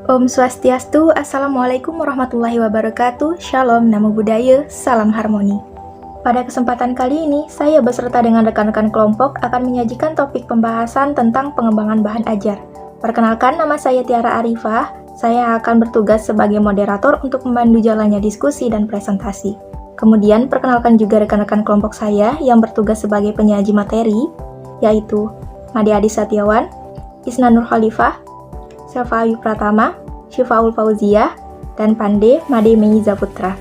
Om Swastiastu, Assalamualaikum warahmatullahi wabarakatuh, Shalom, Namo Buddhaya, Salam Harmoni. Pada kesempatan kali ini, saya beserta dengan rekan-rekan kelompok akan menyajikan topik pembahasan tentang pengembangan bahan ajar. Perkenalkan, nama saya Tiara Arifah, saya akan bertugas sebagai moderator untuk memandu jalannya diskusi dan presentasi. Kemudian, perkenalkan juga rekan-rekan kelompok saya yang bertugas sebagai penyaji materi, yaitu Made Adi Satiawan, Isna Nur Khalifah, Sylva Ayu Pratama, Syifaul Fauziah, dan Pande Made Meiza Putra.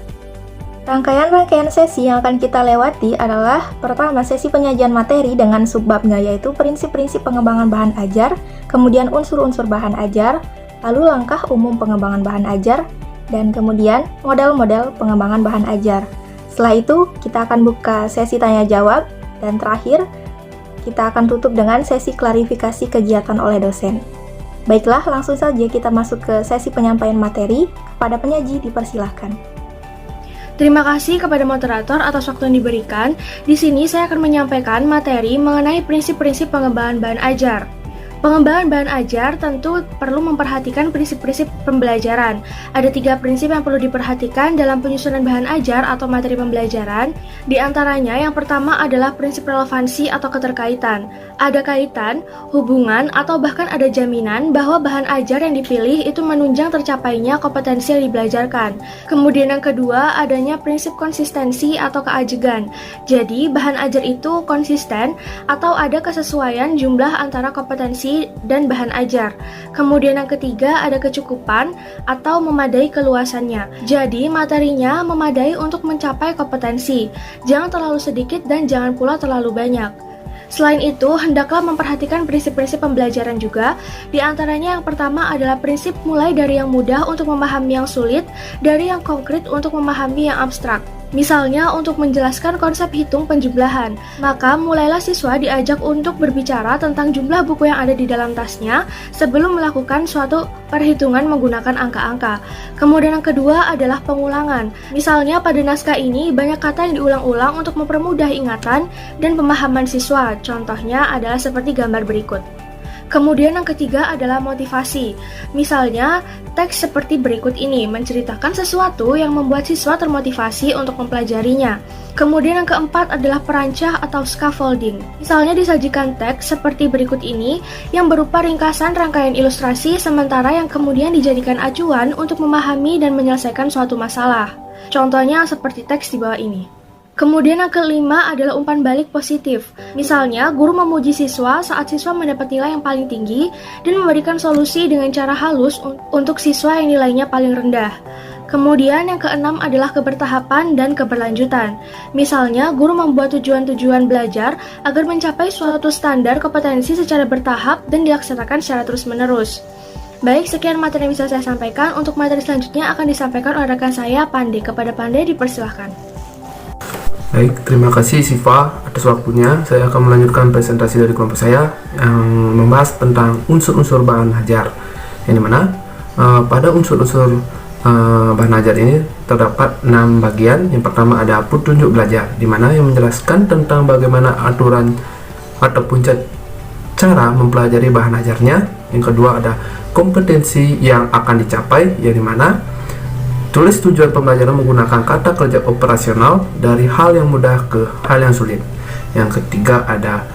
Rangkaian sesi yang akan kita lewati adalah pertama sesi penyajian materi dengan subbabnya yaitu prinsip-prinsip pengembangan bahan ajar, kemudian unsur-unsur bahan ajar, lalu langkah umum pengembangan bahan ajar, dan kemudian model-model pengembangan bahan ajar. Setelah itu, kita akan buka sesi tanya-jawab, dan terakhir, kita akan tutup dengan sesi klarifikasi kegiatan oleh dosen. Baiklah, langsung saja kita masuk ke sesi penyampaian materi. Kepada penyaji, dipersilahkan. Terima kasih kepada moderator atas waktu yang diberikan. Di sini saya akan menyampaikan materi mengenai prinsip-prinsip pengembangan bahan ajar. Pengembangan bahan ajar tentu perlu memperhatikan prinsip-prinsip pembelajaran. Ada 3 prinsip yang perlu diperhatikan dalam penyusunan bahan ajar atau materi pembelajaran. Di antaranya yang pertama adalah prinsip relevansi atau keterkaitan. Ada kaitan, hubungan, atau bahkan ada jaminan bahwa bahan ajar yang dipilih itu menunjang tercapainya kompetensi yang dibelajarkan. Kemudian yang kedua adanya prinsip konsistensi atau keajegan. Jadi bahan ajar itu konsisten atau ada kesesuaian jumlah antara kompetensi dan bahan ajar. Kemudian yang ketiga ada kecukupan atau memadai keluasannya. Jadi materinya memadai untuk mencapai kompetensi. Jangan terlalu sedikit dan jangan pula terlalu banyak. Selain itu, hendaklah memperhatikan prinsip-prinsip pembelajaran juga. Di antaranya yang pertama adalah prinsip mulai dari yang mudah untuk memahami yang sulit, dari yang konkret untuk memahami yang abstrak. Misalnya, untuk menjelaskan konsep hitung penjumlahan, maka mulailah siswa diajak untuk berbicara tentang jumlah buku yang ada di dalam tasnya sebelum melakukan suatu perhitungan menggunakan angka-angka. Kemudian yang kedua adalah pengulangan. Misalnya, pada naskah ini banyak kata yang diulang-ulang untuk mempermudah ingatan dan pemahaman siswa. Contohnya adalah seperti gambar berikut. Kemudian yang ketiga adalah motivasi. Misalnya, teks seperti berikut ini menceritakan sesuatu yang membuat siswa termotivasi untuk mempelajarinya. Kemudian yang keempat adalah perancah atau scaffolding. Misalnya disajikan teks seperti berikut ini yang berupa ringkasan rangkaian ilustrasi sementara yang kemudian dijadikan acuan untuk memahami dan menyelesaikan suatu masalah. Contohnya seperti teks di bawah ini. Kemudian yang kelima adalah umpan balik positif. Misalnya, guru memuji siswa saat siswa mendapat nilai yang paling tinggi dan memberikan solusi dengan cara halus untuk siswa yang nilainya paling rendah. Kemudian yang keenam adalah kebertahapan dan keberlanjutan. Misalnya, guru membuat tujuan-tujuan belajar agar mencapai suatu standar kompetensi secara bertahap dan dilaksanakan secara terus-menerus. Baik, sekian materi yang bisa saya sampaikan. Untuk materi selanjutnya akan disampaikan oleh rekan saya, Pande. Kepada Pande, dipersilahkan. Baik, terima kasih Siva atas waktunya. Saya akan melanjutkan presentasi dari kelompok saya yang membahas tentang unsur-unsur bahan ajar. Yang dimana pada unsur-unsur bahan ajar ini terdapat 6 bagian. Yang pertama ada petunjuk belajar, dimana yang menjelaskan tentang bagaimana aturan ataupun cara mempelajari bahan ajarnya. Yang kedua ada kompetensi yang akan dicapai, yang dimana tulis tujuan pembelajaran menggunakan kata kerja operasional dari hal yang mudah ke hal yang sulit. Yang ketiga ada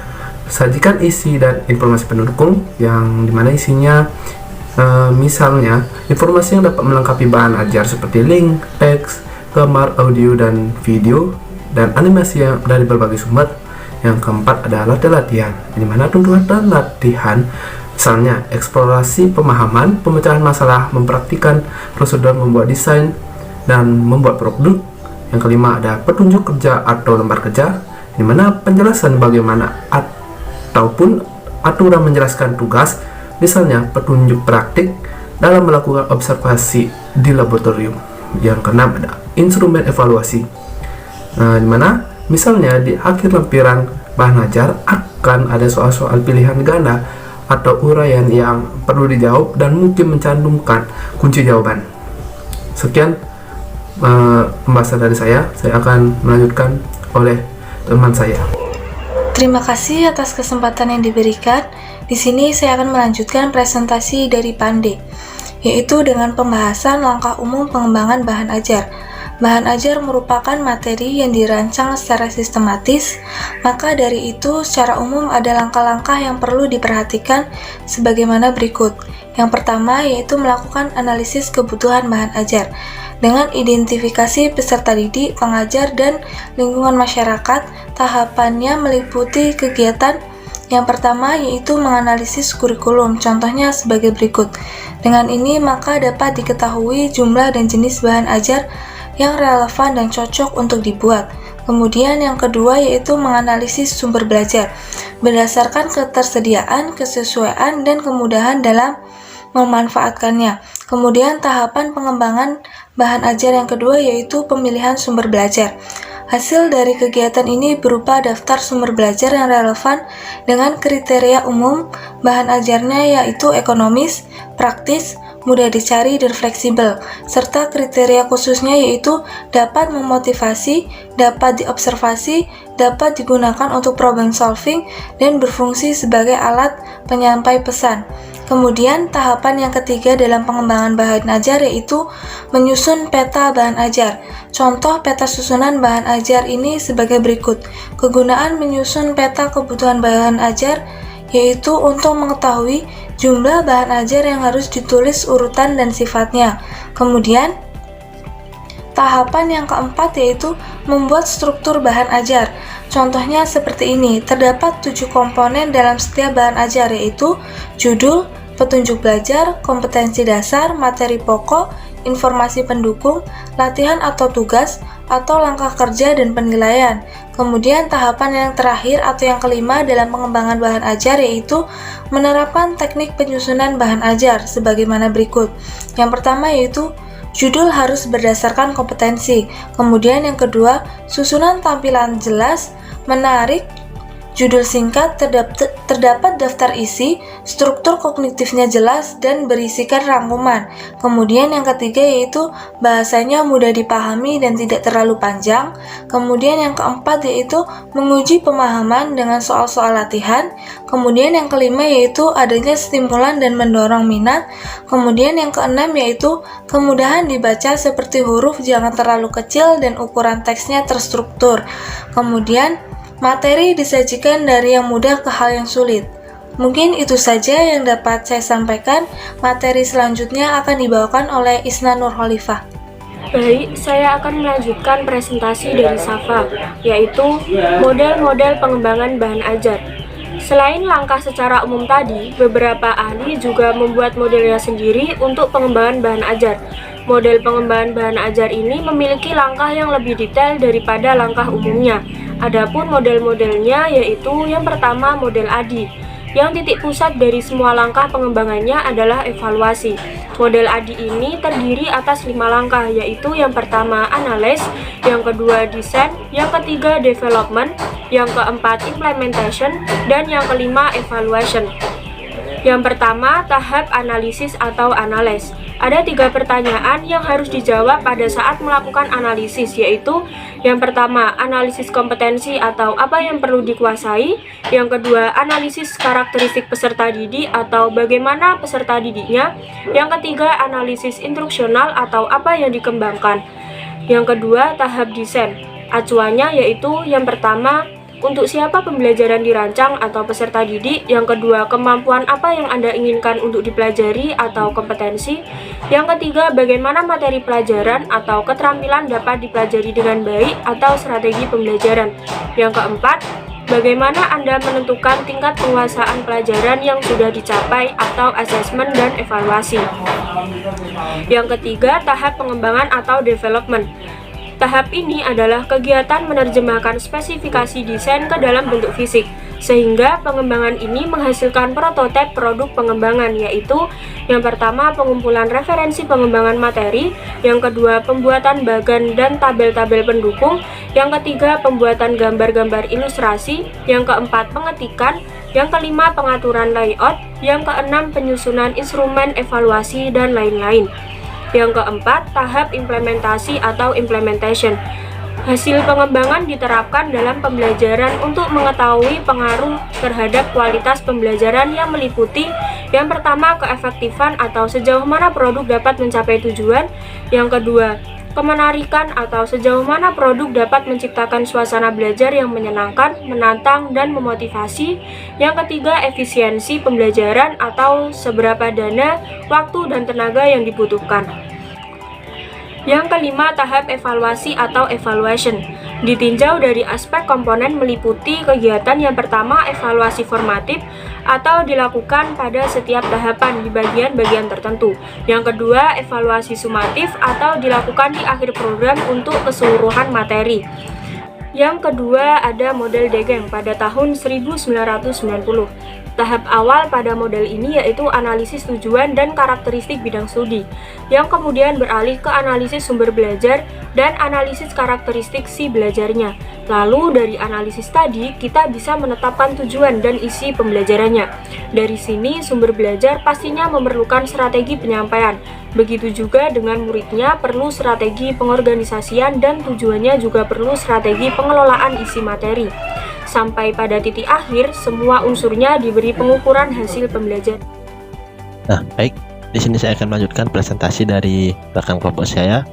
sajikan isi dan informasi pendukung, yang dimana isinya misalnya informasi yang dapat melengkapi bahan ajar seperti link, teks, gambar, audio, dan video, dan animasi yang dari berbagai sumber. Yang keempat ada latihan, dimana tuntutan latihan misalnya eksplorasi pemahaman, pemecahan masalah, mempraktikkan prosedur membuat desain, dan membuat produk. Yang kelima ada petunjuk kerja atau lembar kerja, di mana penjelasan bagaimana ataupun aturan menjelaskan tugas, misalnya petunjuk praktik dalam melakukan observasi di laboratorium. Yang keenam ada instrumen evaluasi, di mana misalnya di akhir lampiran bahan ajar akan ada soal-soal pilihan ganda atau uraian yang perlu dijawab dan mungkin mencantumkan kunci jawaban. Sekian pembahasan dari saya akan melanjutkan oleh teman saya. Terima kasih atas kesempatan yang diberikan. Di sini saya akan melanjutkan presentasi dari Pande. yaitu dengan pembahasan langkah umum pengembangan bahan ajar. Bahan ajar merupakan materi yang dirancang secara sistematis, maka dari itu secara umum ada langkah-langkah yang perlu diperhatikan sebagaimana berikut. Yang pertama yaitu melakukan analisis kebutuhan bahan ajar dengan identifikasi peserta didik, pengajar, dan lingkungan masyarakat. Tahapannya meliputi kegiatan yang pertama yaitu menganalisis kurikulum, contohnya sebagai berikut. Dengan ini maka dapat diketahui jumlah dan jenis bahan ajar yang relevan dan cocok untuk dibuat. Kemudian yang kedua yaitu menganalisis sumber belajar berdasarkan ketersediaan, kesesuaian, dan kemudahan dalam memanfaatkannya. Kemudian tahapan pengembangan bahan ajar yang kedua yaitu pemilihan sumber belajar. Hasil dari kegiatan ini berupa daftar sumber belajar yang relevan dengan kriteria umum bahan ajarnya yaitu ekonomis, praktis, mudah dicari, dan fleksibel, serta kriteria khususnya yaitu dapat memotivasi, dapat diobservasi, dapat digunakan untuk problem solving, dan berfungsi sebagai alat penyampai pesan. Kemudian tahapan yang ketiga dalam pengembangan bahan ajar yaitu menyusun peta bahan ajar. Contoh peta susunan bahan ajar ini sebagai berikut. Kegunaan menyusun peta kebutuhan bahan ajar yaitu untuk mengetahui jumlah bahan ajar yang harus ditulis urutan dan sifatnya. Kemudian tahapan yang keempat yaitu membuat struktur bahan ajar. Contohnya seperti ini, terdapat 7 komponen dalam setiap bahan ajar yaitu judul, petunjuk belajar, kompetensi dasar, materi pokok, informasi pendukung, latihan atau tugas, atau langkah kerja dan penilaian. Kemudian tahapan yang terakhir atau yang kelima dalam pengembangan bahan ajar yaitu menerapkan teknik penyusunan bahan ajar sebagaimana berikut. Yang pertama yaitu judul harus berdasarkan kompetensi. Kemudian yang kedua, susunan tampilan jelas, menarik, judul singkat, terdapat daftar isi, struktur kognitifnya jelas, dan berisikan rangkuman. Kemudian yang ketiga yaitu bahasanya mudah dipahami dan tidak terlalu panjang. Kemudian yang keempat yaitu menguji pemahaman dengan soal-soal latihan. Kemudian yang kelima yaitu adanya stimulan dan mendorong minat. Kemudian yang keenam yaitu kemudahan dibaca seperti huruf jangan terlalu kecil dan ukuran teksnya terstruktur. Kemudian materi disajikan dari yang mudah ke hal yang sulit. Mungkin itu saja yang dapat saya sampaikan. Materi selanjutnya akan dibawakan oleh Isna Nurholifah. Baik, saya akan melanjutkan presentasi dari Safa, yaitu model-model pengembangan bahan ajar. Selain langkah secara umum tadi, beberapa ahli juga membuat modelnya sendiri untuk pengembangan bahan ajar. Model pengembangan bahan ajar ini memiliki langkah yang lebih detail daripada langkah umumnya. Adapun model-modelnya yaitu yang pertama model ADI, yang titik pusat dari semua langkah pengembangannya adalah evaluasi. Model ADI ini terdiri atas 5 langkah, yaitu yang pertama analyze, yang kedua design, yang ketiga development, yang keempat implementation, dan yang kelima evaluation. Yang pertama, tahap analisis atau analyze. Ada 3 pertanyaan yang harus dijawab pada saat melakukan analisis, yaitu yang pertama, analisis kompetensi atau apa yang perlu dikuasai. Yang kedua, analisis karakteristik peserta didik atau bagaimana peserta didiknya. Yang ketiga, analisis instruksional atau apa yang dikembangkan. Yang kedua, tahap desain. Acuannya yaitu yang pertama, untuk siapa pembelajaran dirancang atau peserta didik. Yang kedua, kemampuan apa yang Anda inginkan untuk dipelajari atau kompetensi. Yang ketiga, bagaimana materi pelajaran atau keterampilan dapat dipelajari dengan baik atau strategi pembelajaran. Yang keempat, bagaimana Anda menentukan tingkat penguasaan pelajaran yang sudah dicapai atau asesmen dan evaluasi. Yang ketiga, tahap pengembangan atau development. Tahap ini adalah kegiatan menerjemahkan spesifikasi desain ke dalam bentuk fisik, sehingga pengembangan ini menghasilkan prototipe produk pengembangan, yaitu yang pertama pengumpulan referensi pengembangan materi, yang kedua pembuatan bagan dan tabel-tabel pendukung, yang ketiga pembuatan gambar-gambar ilustrasi, yang keempat pengetikan, yang kelima pengaturan layout, yang keenam penyusunan instrumen evaluasi, dan lain-lain. Yang keempat, tahap implementasi atau implementation. Hasil pengembangan diterapkan dalam pembelajaran untuk mengetahui pengaruh terhadap kualitas pembelajaran yang meliputi Yang pertama, keefektifan atau sejauh mana produk dapat mencapai tujuan. Yang kedua, kemenarikan atau sejauh mana produk dapat menciptakan suasana belajar yang menyenangkan, menantang, dan memotivasi. Yang ketiga, efisiensi pembelajaran atau seberapa dana, waktu, dan tenaga yang dibutuhkan. Yang kelima, tahap evaluasi atau evaluation. Ditinjau dari aspek komponen meliputi kegiatan yang pertama, evaluasi formatif atau dilakukan pada setiap tahapan di bagian-bagian tertentu. Yang kedua, evaluasi sumatif atau dilakukan di akhir program untuk keseluruhan materi. Yang kedua, ada model Degeng pada tahun 1990. Tahap awal pada model ini yaitu analisis tujuan dan karakteristik bidang studi, yang kemudian beralih ke analisis sumber belajar dan analisis karakteristik si belajarnya. Lalu dari analisis tadi, kita bisa menetapkan tujuan dan isi pembelajarannya. Dari sini, sumber belajar pastinya memerlukan strategi penyampaian. Begitu juga dengan muridnya perlu strategi pengorganisasian dan tujuannya juga perlu strategi pengelolaan isi materi. Sampai pada titik akhir, semua unsurnya diberi pengukuran hasil pembelajaran. Nah, baik. Di sini saya akan melanjutkan presentasi dari rekan kelompok saya,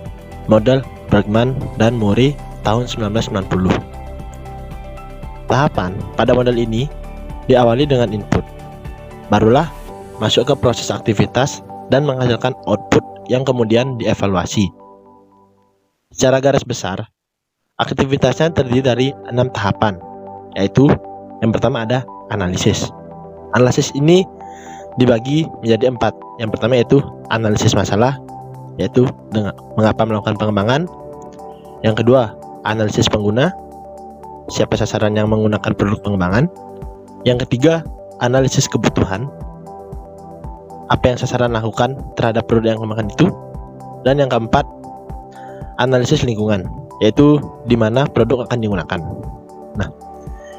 model Bergman dan Murray tahun 1990. Tahapan pada model ini diawali dengan input. Barulah masuk ke proses aktivitas dan menghasilkan output yang kemudian dievaluasi. Secara garis besar, aktivitasnya terdiri dari 6 tahapan, yaitu yang pertama ada analisis. Analisis ini dibagi menjadi 4. Yang pertama yaitu analisis masalah, yaitu dengan mengapa melakukan pengembangan. Yang kedua, analisis pengguna, siapa sasaran yang menggunakan produk pengembangan. Yang ketiga, analisis kebutuhan, apa yang sasaran lakukan terhadap produk yang dikembangkan itu. Dan yang keempat, analisis lingkungan, yaitu di mana produk akan digunakan. Nah,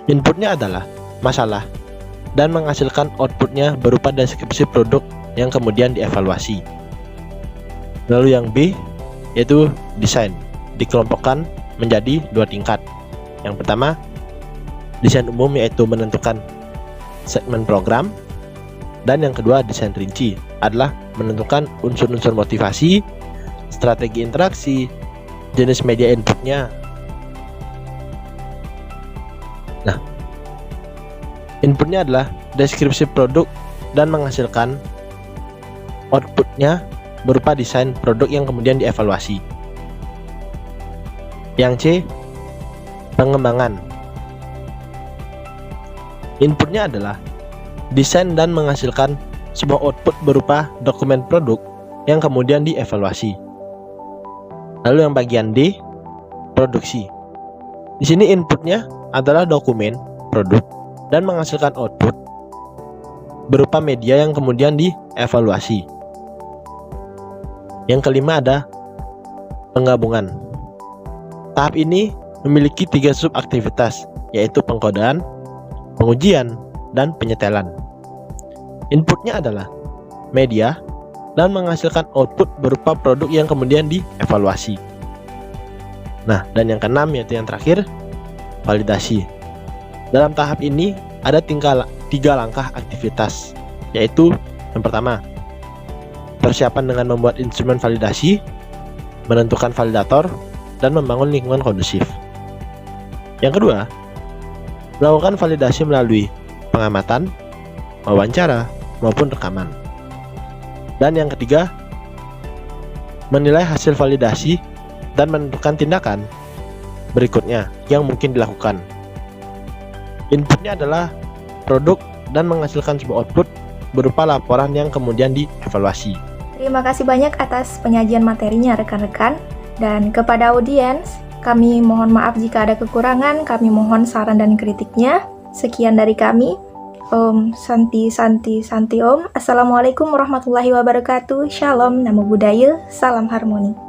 inputnya adalah masalah dan menghasilkan outputnya berupa deskripsi produk yang kemudian dievaluasi. Lalu yang B yaitu desain, dikelompokkan menjadi 2 tingkat. Yang pertama, desain umum yaitu menentukan segmen program, dan yang kedua desain rinci adalah menentukan unsur-unsur motivasi, strategi interaksi, jenis media inputnya. Nah, inputnya adalah deskripsi produk dan menghasilkan outputnya berupa desain produk yang kemudian dievaluasi. Yang C, pengembangan. Inputnya adalah desain dan menghasilkan sebuah output berupa dokumen produk yang kemudian dievaluasi. Lalu yang bagian D, produksi. Di sini inputnya adalah dokumen produk dan menghasilkan output berupa media yang kemudian dievaluasi. Yang kelima ada penggabungan. Tahap ini memiliki 3 subaktivitas, yaitu pengkodean, pengujian, dan penyetelan. Inputnya adalah media dan menghasilkan output berupa produk yang kemudian dievaluasi. Nah, dan yang keenam yaitu yang terakhir, validasi. Dalam tahap ini ada 3 langkah aktivitas, yaitu yang pertama, persiapan dengan membuat instrumen validasi, menentukan validator, dan membangun lingkungan kondusif. Yang kedua, melakukan validasi melalui pengamatan, wawancara, maupun rekaman. Dan yang ketiga, menilai hasil validasi dan menentukan tindakan berikutnya yang mungkin dilakukan. Inputnya adalah produk dan menghasilkan sebuah output berupa laporan yang kemudian dievaluasi. Terima kasih banyak atas penyajian materinya rekan-rekan. Dan kepada audiens, kami mohon maaf jika ada kekurangan, kami mohon saran dan kritiknya. Sekian dari kami. Om Santi Om. Assalamualaikum warahmatullahi wabarakatuh. Shalom, Namo Buddhaya, salam harmoni.